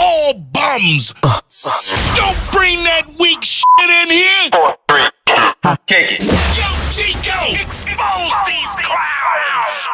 all bums. Don't bring that weak shit in here. 4, 3, 2, kick it. Yo, Chico, expose these clowns.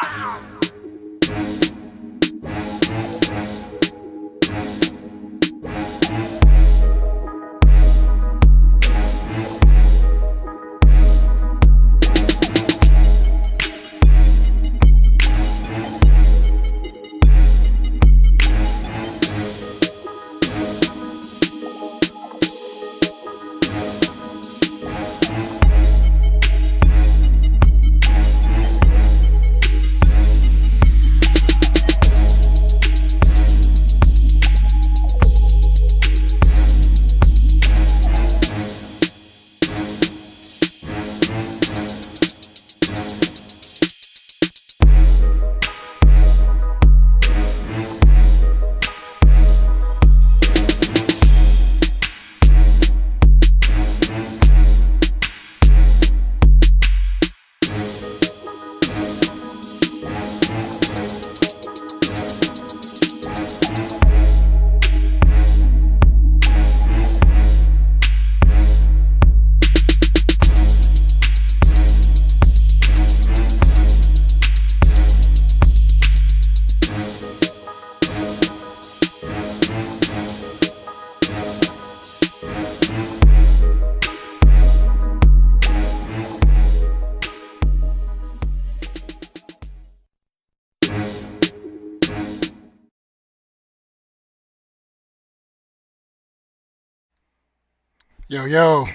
Yo,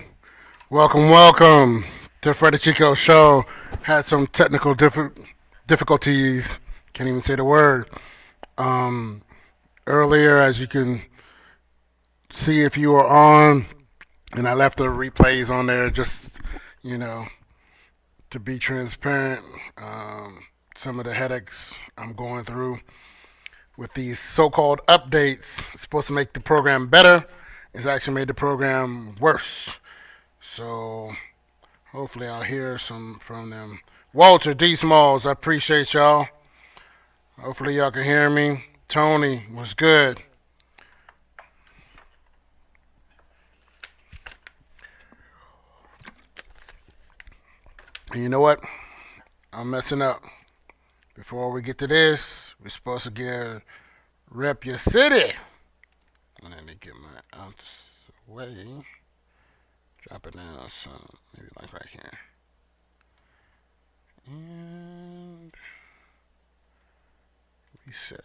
welcome to Freddy Chico show. Had some technical difficulties. Can't even say the word. Earlier, as you can see if you were on, and I left the replays on there just, you know, to be transparent. Some of the headaches I'm going through with these so-called updates. It's supposed to make the program better. It's actually made the program worse. So hopefully I'll hear some from them. Walter D. Smalls, I appreciate y'all. Hopefully y'all can hear me. Tony, what's good? And you know what? I'm messing up. Before we get to this, we're supposed to get Rep Your City. Let me get my out the way. Drop it down some, maybe like right here. And reset.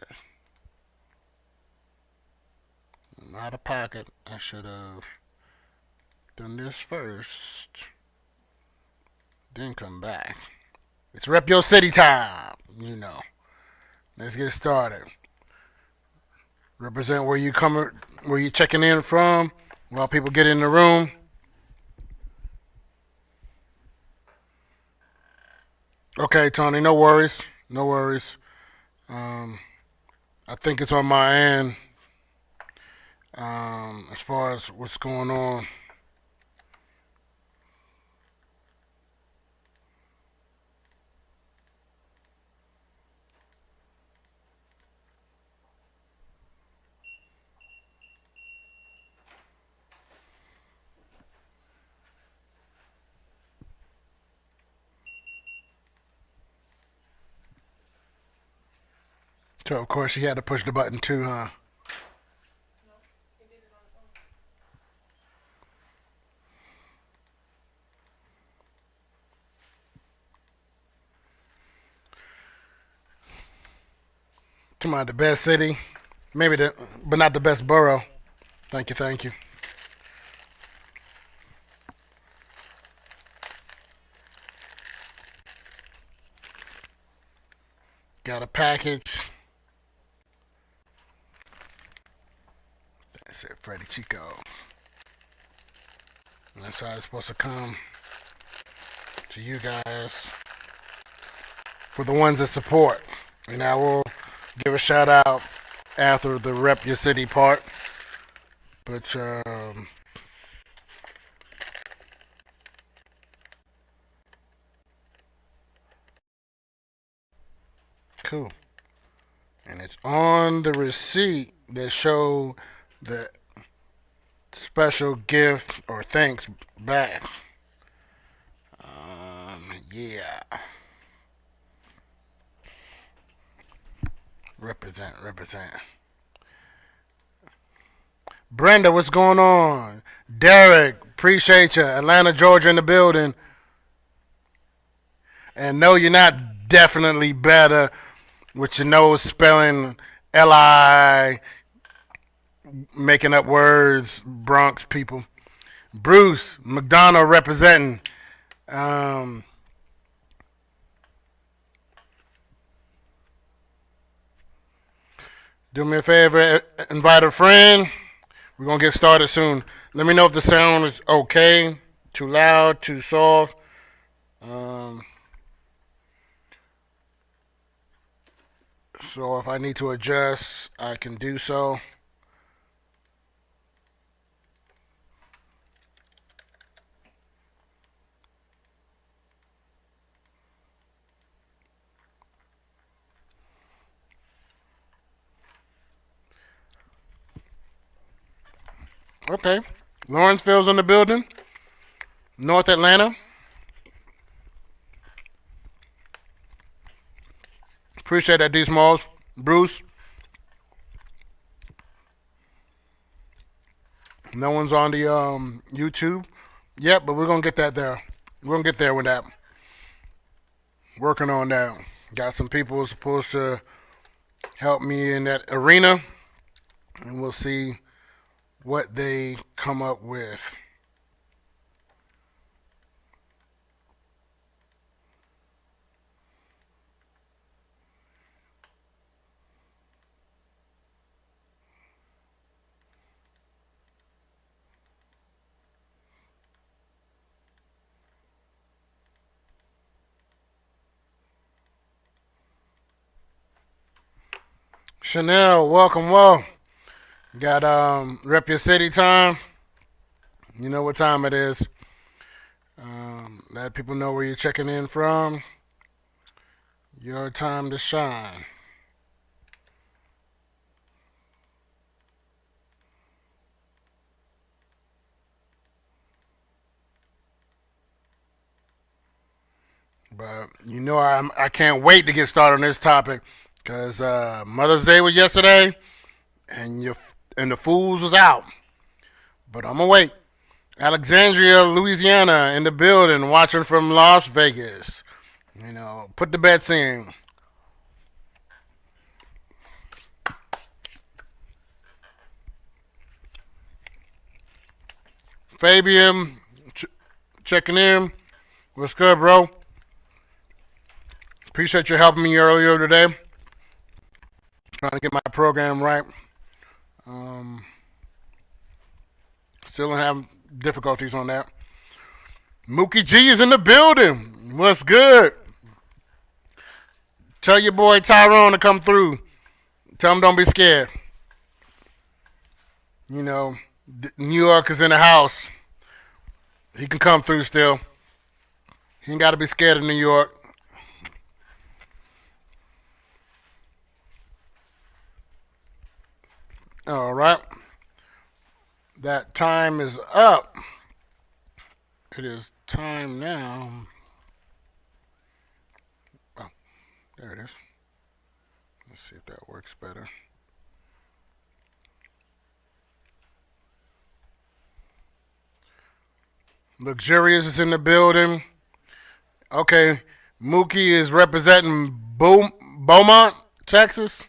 I'm out of pocket. I should have done this first. Then come back. It's Rep Your City time. You know. Let's get started. Represent where you checking in from while people get in the room. Okay, Tony, no worries. I think it's on my end as far as what's going on. So, of course, he had to push the button too, huh? Come on, the best city. But not the best borough. Thank you. Got a package. That's it, Freddy Chico. And that's how it's supposed to come to you guys. For the ones that support. And I will give a shout out after the Rep Your City part. But cool. And it's on the receipt that show the special gift or thanks back. Yeah. Represent. Brenda, what's going on? Derek, appreciate you. Atlanta, Georgia in the building. And no, you're not definitely better with your nose spelling Li, making up words, Bronx people. Bruce McDonald representing. Um, do me a favor, invite a friend. We're gonna get started soon. Let me know if the sound is okay, too loud, too soft. Um, so if I need to adjust, I can do so. Okay. Lawrenceville's in the building. North Atlanta. Appreciate that, D Smalls. Bruce. No one's on the YouTube. Yep, but we're gonna get that there. We're gonna get there with that. Working on that. Got some people who's supposed to help me in that arena, and we'll see what they come up with. Chanel, welcome, Got Rep Your City time. You know what time it is. Let people know where you're checking in from. Your time to shine. But you know I can't wait to get started on this topic because Mother's Day was yesterday, and the fools was out. But I'm gonna wait. Alexandria, Louisiana, in the building, watching from Las Vegas. You know, put the bets in. Fabian, checking in. What's good, bro? Appreciate you helping me earlier today. Trying to get my program right. Still having difficulties on that. Mookie G is in the building. What's good? Tell your boy Tyrone to come through. Tell him don't be scared. You know, New York is in the house. He can come through still. He ain't got to be scared of New York. All right. That time is up. It is time now. Oh, there it is. Let's see if that works better. Luxurious is in the building. Okay, Mookie is representing Beaumont, Texas.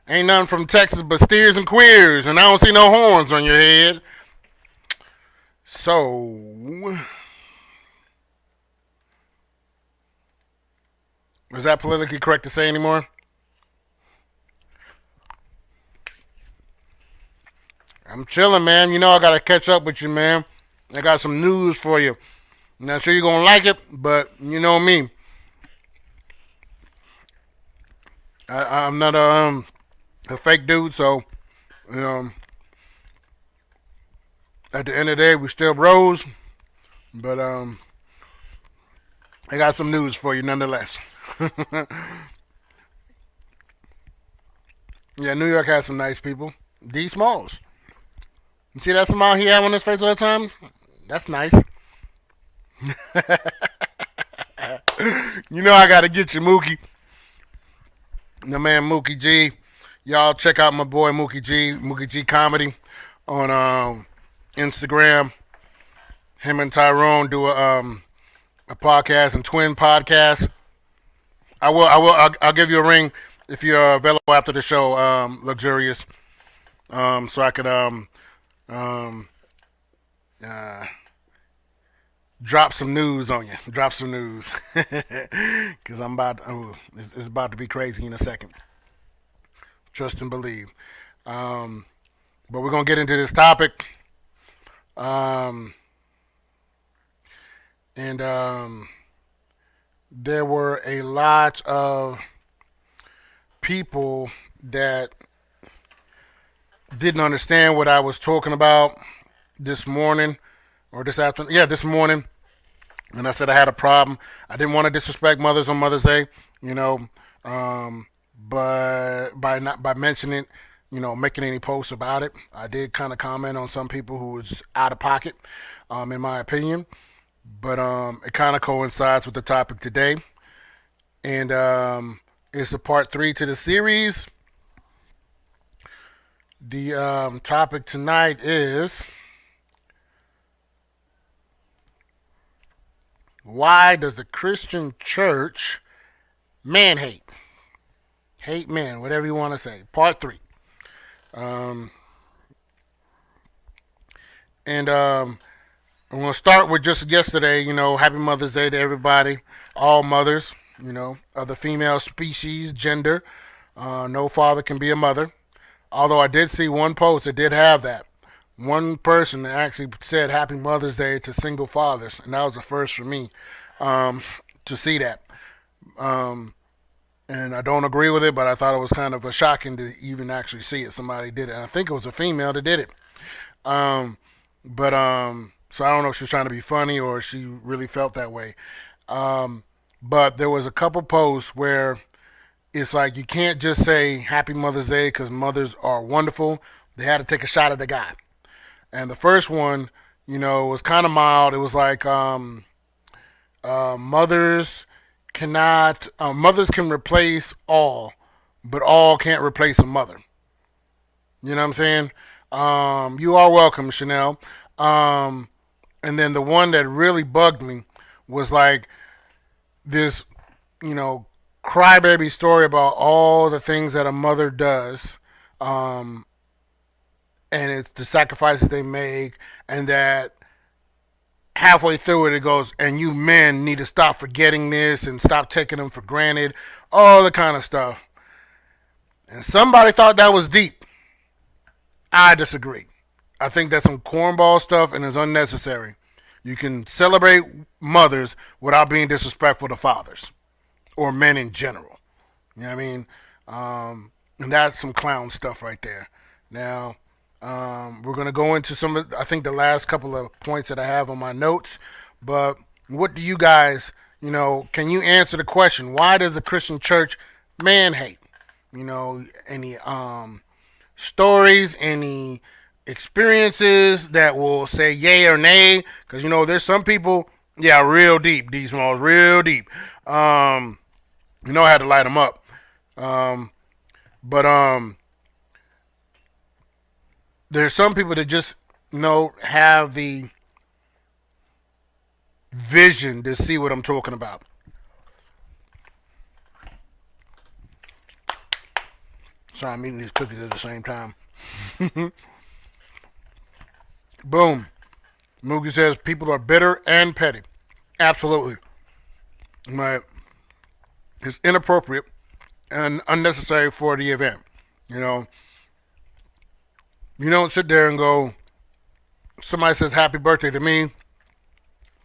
Ain't nothing from Texas but steers and queers, and I don't see no horns on your head. So, is that politically correct to say anymore? I'm chilling, man. You know I gotta catch up with you, man. I got some news for you. I'm not sure you're gonna like it, but you know me. I'm not a fake dude, so at the end of the day, we still bros. But I got some news for you nonetheless. Yeah, New York has some nice people. D Smalls. You see that smile he had on his face all the time? That's nice. You know I gotta get you, Mookie. The man Mookie G. Y'all check out my boy Mookie G Comedy on Instagram. Him and Tyrone do a podcast and twin podcast. I'll give you a ring if you're available after the show, luxurious, so I could um, uh, drop some news on you. Drop some news, because I'm about. It's about to be crazy in a second. Trust and believe. Um, but we're gonna get into this topic, um, and there were a lot of people that didn't understand what I was talking about this morning or this afternoon. Yeah, this morning. And I said I had a problem. I didn't want to disrespect mothers on Mother's Day, you know, but by mentioning, making any posts about it, I did kind of comment on some people who was out of pocket, in my opinion. But it kind of coincides with the topic today, and it's the part 3 to the series. The topic tonight is, why does the Christian church man hate? Hate men, whatever you want to say. Part 3. And I'm going to start with just yesterday, happy Mother's Day to everybody, all mothers, of the female species, gender. No father can be a mother. Although I did see one post that did have that. One person actually said Happy Mother's Day to single fathers, and that was the first for me to see that. And I don't agree with it, but I thought it was kind of shocking to even actually see it. Somebody did it. And I think it was a female that did it. So I don't know if she was trying to be funny or she really felt that way. But there was a couple posts where it's like you can't just say Happy Mother's Day because mothers are wonderful. They had to take a shot at the guy. And the first one, was kind of mild. It was like mothers can replace all, but all can't replace a mother. You know what I'm saying? You are welcome, Chanel. And then the one that really bugged me was like this, crybaby story about all the things that a mother does, and it's the sacrifices they make, and that halfway through it goes, and you men need to stop forgetting this and stop taking them for granted, all the kind of stuff. And somebody thought that was deep. I disagree. I think that's some cornball stuff and it's unnecessary. You can celebrate mothers without being disrespectful to fathers or men in general. You know what I mean? And that's some clown stuff right there. Now, we're going to go into some of, I think, the last couple of points that I have on my notes. But what do you guys, can you answer the question, why does the Christian church man hate? Any stories, any experiences that will say yay or nay? Because, there's some people, yeah, real deep, D Smalls, real deep. I had to light them up. But there's some people that just have the vision to see what I'm talking about. Sorry, I'm eating these cookies at the same time. Boom. Moogie says people are bitter and petty. Absolutely. It's inappropriate and unnecessary for the event. You don't sit there and go, somebody says happy birthday to me,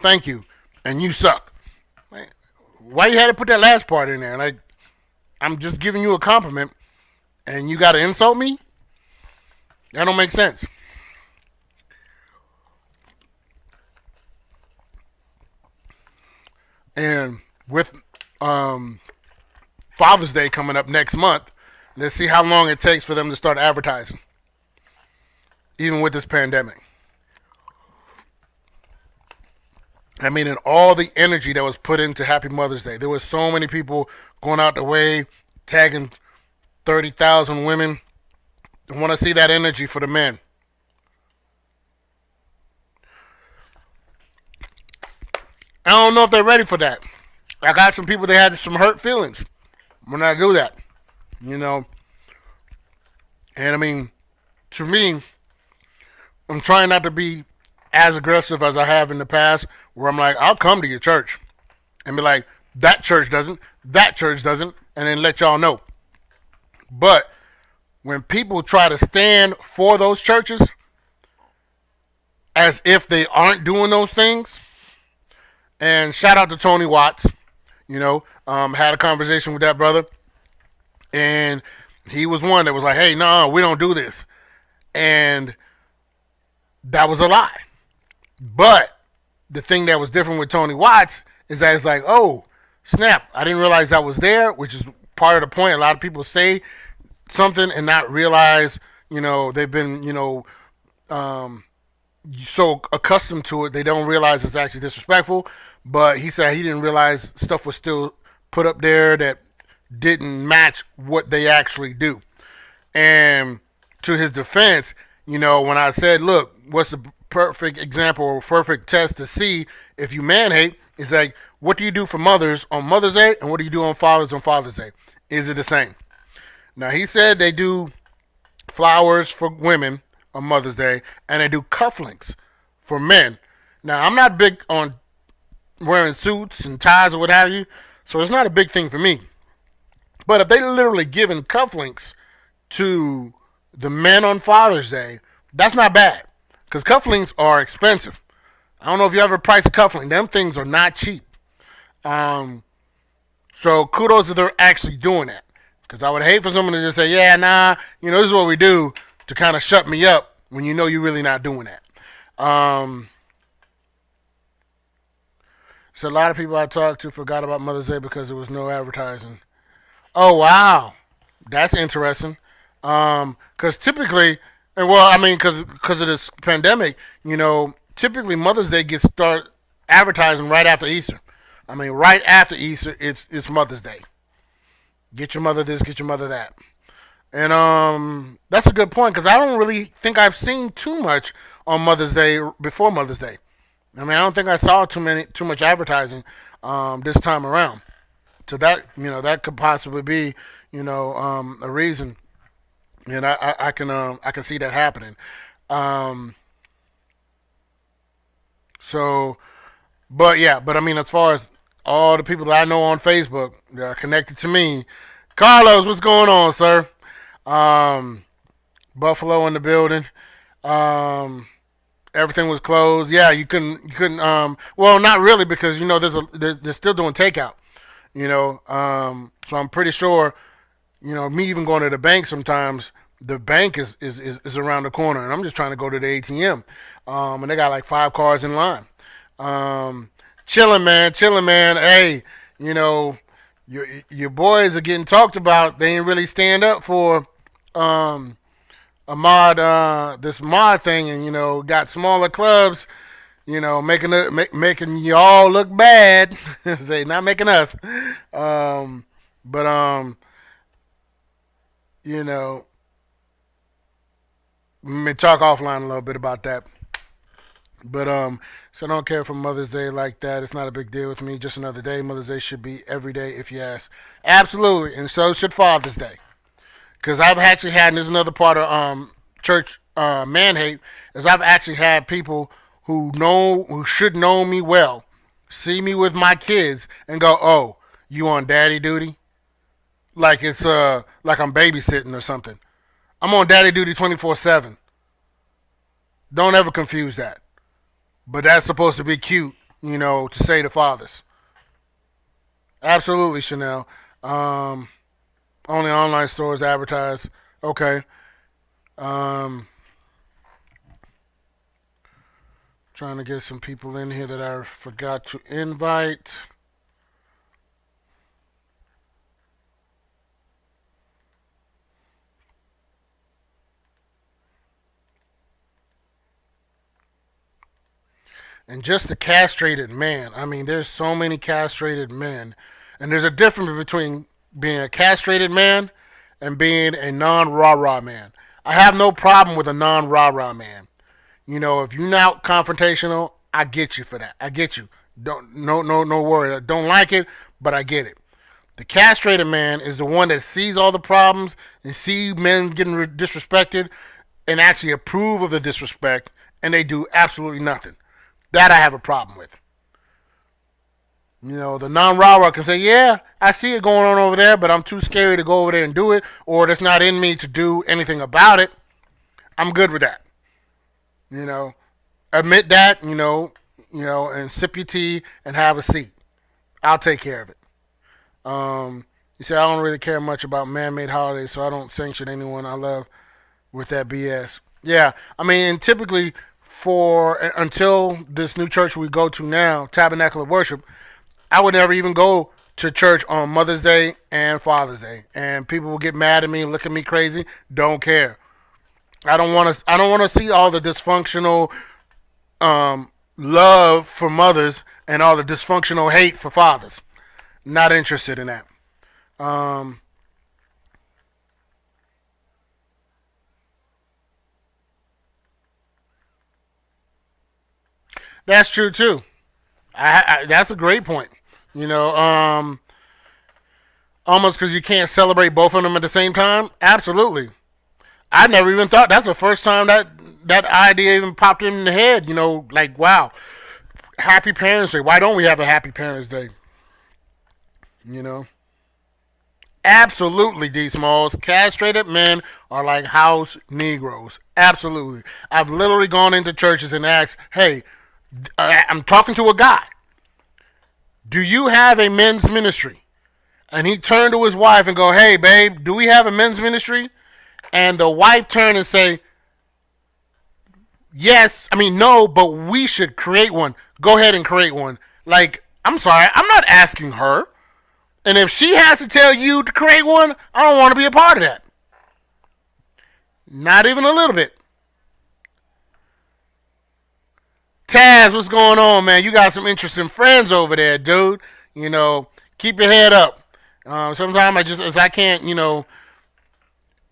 thank you, and you suck. Why you had to put that last part in there? Like, I'm just giving you a compliment, and you got to insult me? That don't make sense. And with Father's Day coming up next month, Let's see how long it takes for them to start advertising, even with this pandemic. I mean, and all the energy that was put into Happy Mother's Day. There were so many people going out the way, tagging 30,000 women. I want to see that energy for the men. I don't know if they're ready for that. I got some people that had some hurt feelings when I do that, you know. And I mean, to me, I'm trying not to be as aggressive as I have in the past, where I'm like, I'll come to your church and be like, that church doesn't, and then let y'all know. But when people try to stand for those churches as if they aren't doing those things, and shout out to Tony Watts, had a conversation with that brother, and he was one that was like, hey, no, we don't do this. And that was a lie. But the thing that was different with Tony Watts is that it's like, oh, snap, I didn't realize that was there, which is part of the point. A lot of people say something and not realize, they've been, so accustomed to it, they don't realize it's actually disrespectful. But he said he didn't realize stuff was still put up there that didn't match what they actually do. And to his defense, when I said, look, what's the perfect example or perfect test to see if you man hate, is like, what do you do for mothers on Mother's Day and what do you do on Father's Day? Is it the same? Now, he said they do flowers for women on Mother's Day and they do cufflinks for men. Now, I'm not big on wearing suits and ties or what have you, so it's not a big thing for me. But if they literally giving cufflinks to the men on Father's Day, that's not bad, because cufflinks are expensive. I don't know if you ever priced a cufflink. Them things are not cheap. So kudos if they're actually doing that, because I would hate for someone to just say, yeah, nah, this is what we do, to kind of shut me up when you're really not doing that. So a lot of people I talked to forgot about Mother's Day because there was no advertising. Oh, wow. That's interesting. Because typically, because of this pandemic, typically Mother's Day gets start advertising right after Easter. Right after Easter, it's Mother's Day. Get your mother this, get your mother that. And that's a good point, because I don't really think I've seen too much on Mother's Day before Mother's Day. I don't think I saw too much advertising this time around. So that could possibly be a reason, and I can see that happening. But as far as all the people that I know on Facebook that are connected to me, Carlos, what's going on, sir? Buffalo in the building. Everything was closed. Yeah, you couldn't. Well, not really, because they're still doing takeout. So I'm pretty sure. Me even going to the bank sometimes. The bank is around the corner, and I'm just trying to go to the ATM. And they got like 5 cars in line. Chilling, man. Hey, your boys are getting talked about. They ain't really stand up for this mod thing, and got smaller clubs, making y'all look bad. Say, not making us. Let me talk offline a little bit about that. But so I don't care for Mother's Day like that. It's not a big deal with me. Just another day. Mother's Day should be every day, if you ask. Absolutely, and so should Father's Day. Because I've actually had, and this is another part of church man hate, is I've actually had people who should know me well, see me with my kids and go, "Oh, you on daddy duty?" Like it's like I'm babysitting or something. I'm on daddy duty 24/7. Don't ever confuse that. But that's supposed to be cute, to say to fathers. Absolutely, Chanel. Only online stores advertise. Okay. Trying to get some people in here that I forgot to invite. And just the castrated man. I mean, there's so many castrated men. And there's a difference between being a castrated man and being a non rah rah man. I have no problem with a non rah rah man. You know, if you're not confrontational, I get you for that. I get you. Don't no worry. I don't like it, but I get it. The castrated man is the one that sees all the problems and see men getting disrespected and actually approve of the disrespect, and they do absolutely nothing. That I have a problem with. You know, the non-rah-rah can say, yeah, I see it going on over there, but I'm too scary to go over there and do it, or it's not in me to do anything about it. I'm good with that. You know, admit that, and sip your tea and have a seat. I'll take care of it. You say, I don't really care much about man-made holidays, so I don't sanction anyone I love with that BS. Yeah, I mean, typically for until this new church we go to now, Tabernacle of Worship, I would never even go to church on Mother's Day and Father's Day, and people will get mad at me, look at me crazy. Don't care. I don't want to. I don't want to see all the dysfunctional love for mothers and all the dysfunctional hate for fathers. Not interested in that. Um, that's true too. That's a great point. You know, almost because you can't celebrate both of them at the same time. Absolutely. I never even thought that's the first time that idea even popped in the head. You know, like wow, Happy Parents Day. Why don't we have a Happy Parents Day? You know, absolutely, D Smalls. Castrated men are like house Negroes. Absolutely. I've literally gone into churches and asked, hey, I'm talking to a guy. Do you have a men's ministry? And he turned to his wife and go, hey, babe, do we have a men's ministry? And the wife turned and say, yes, I mean, no, but we should create one. Go ahead and create one. Like, I'm sorry, I'm not asking her. And if she has to tell you to create one, I don't want to be a part of that. Not even a little bit. Taz, what's going on, man? You got some interesting friends over there, dude. You know, keep your head up. Sometimes I can't,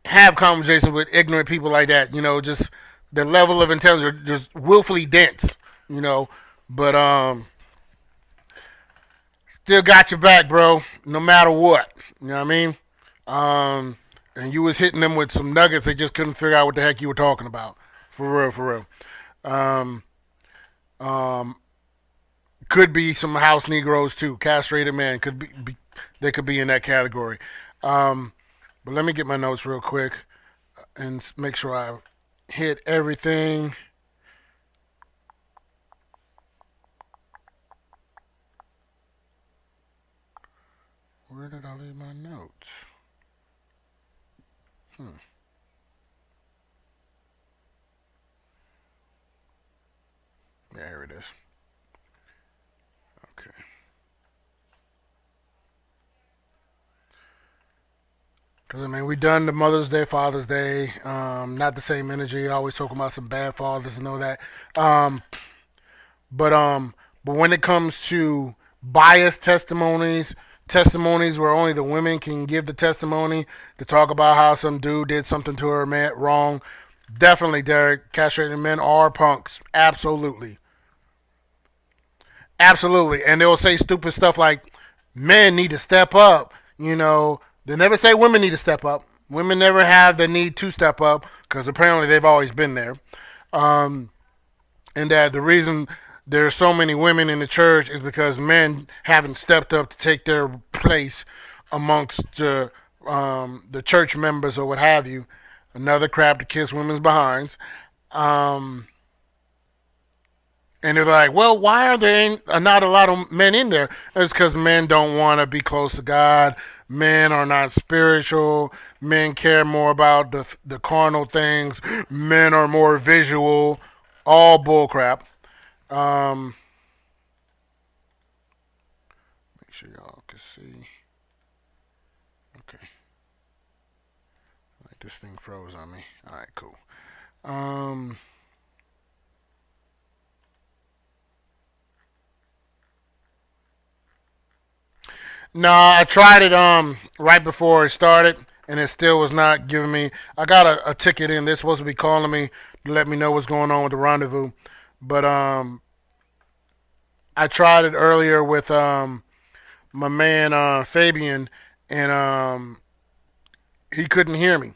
have conversations with ignorant people like that. You know, just the level of intelligence just willfully dense. You know, but still got your back, bro. No matter what. You know what I mean? And you was hitting them with some nuggets. They just couldn't figure out what the heck you were talking about. For real, for real. Um, um, could be some house Negroes too. Castrated man could they could be in that category. Um, but let me get my notes real quick and make sure I hit everything. Where did I leave my notes? Hmm. Yeah, here it is. Okay. Because, I mean, we done the Mother's Day, Father's Day. Not the same energy. Always talking about some bad fathers and all that. Um, but um, but when it comes to biased testimonies where only the women can give the testimony to talk about how some dude did something to her man wrong. Definitely, Derek. Castrated men are punks. Absolutely, absolutely. And they'll say stupid stuff like, "Men need to step up." You know, they never say women need to step up. Women never have the need to step up because apparently they've always been there. Um, and that the reason there are so many women in the church is because men haven't stepped up to take their place amongst the church members or what have you. Another crap to kiss women's behinds. Um, and they're like, well, why are there not a lot of men in there? It's because men don't want to be close to God. Men are not spiritual. Men care more about the carnal things. Men are more visual. All bullcrap. Um, make sure y'all can see. Okay. Like this thing froze on me. All right, cool. Um, No, I tried it right before it started, and it still was not giving me. I got a ticket in. They're supposed to be calling me to let me know what's going on with the rendezvous, but I tried it earlier with my man Fabian, and he couldn't hear me.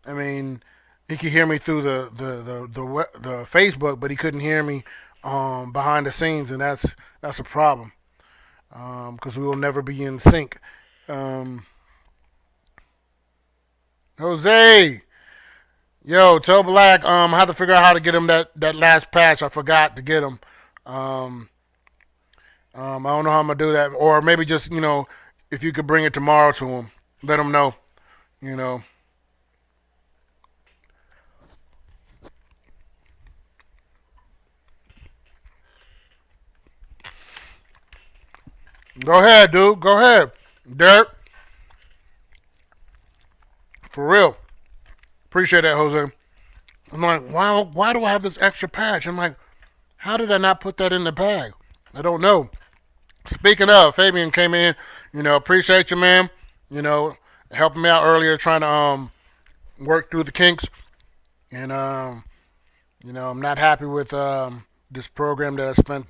I mean, he could hear me through the Facebook, but he couldn't hear me behind the scenes, and that's a problem because we will never be in sync. Um, Jose, yo, tell Black I have to figure out how to get him that last patch. I forgot to get him. Um, I don't know how I'm gonna do that, or maybe just if you could bring it tomorrow to him, let him know. You know. Go ahead, dude. Go ahead, Derek. For real. Appreciate that, Jose. I'm like, why do I have this extra patch? I'm like, how did I not put that in the bag? I don't know. Speaking of, Fabian came in. Appreciate you, man. You know, helping me out earlier, trying to work through the kinks, and I'm not happy with this program that I spent